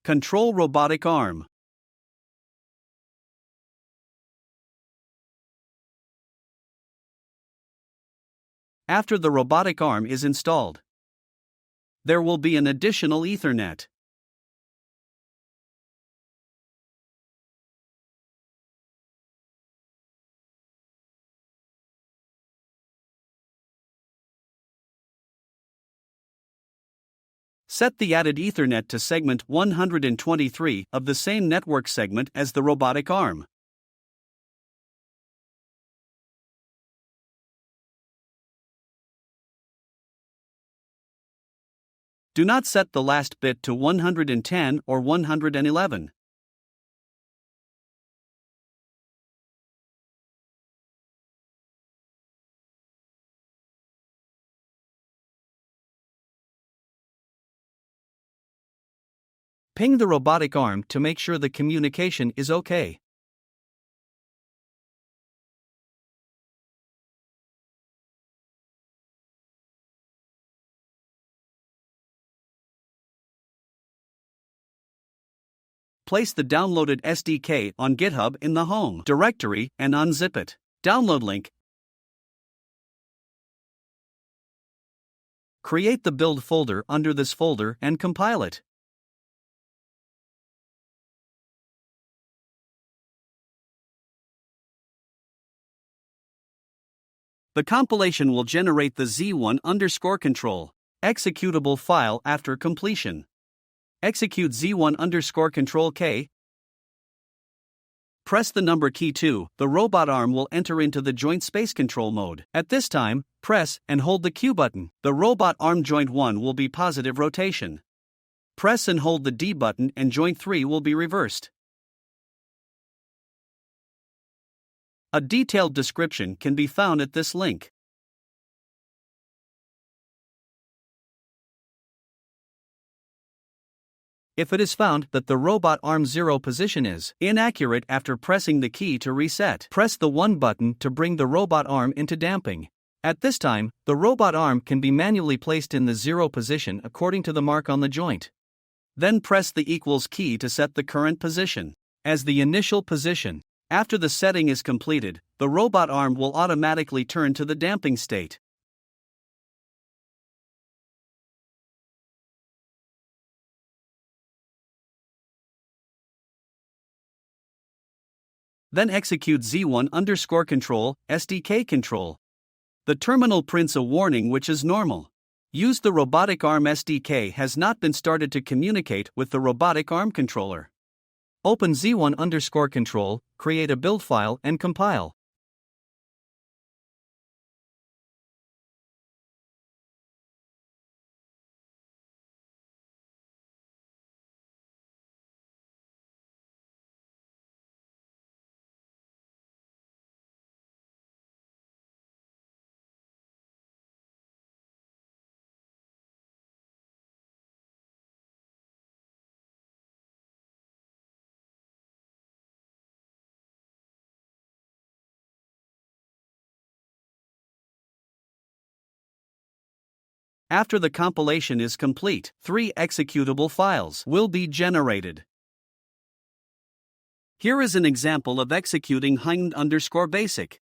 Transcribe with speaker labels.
Speaker 1: Control robotic arm. After the robotic arm is installed, there will be an additional Ethernet. Set the added Ethernet to segment 123 of the same network segment as the robotic arm. Do not set the last bit to 110 or 111. Ping the robotic arm to make sure the communication is okay. Place the downloaded SDK on GitHub in the home directory and unzip it. Download link. Create the build folder under this folder and compile it. The compilation will generate the z1_control executable file after completion. Execute z1_control K. Press the number key 2. The robot arm will enter into the joint space control mode. At this time, press and hold the Q button. The robot arm joint 1 will be positive rotation. Press and hold the D button and joint 3 will be reversed. A detailed description can be found at this link. If it is found that the robot arm 0 position is inaccurate after pressing the key to reset, press the 1 button to bring the robot arm into damping. At this time, the robot arm can be manually placed in the 0 position according to the mark on the joint. Then press the equals key to set the current position as the initial position. After the setting is completed, the robot arm will automatically turn to the damping state. Then execute z1_control SDK control. The terminal prints a warning which is normal. Use the robotic arm SDK has not been started to communicate with the robotic arm controller. Open z1_control, create a build file and compile. After the compilation is complete, 3 executable files will be generated. Here is an example of executing hind_basic.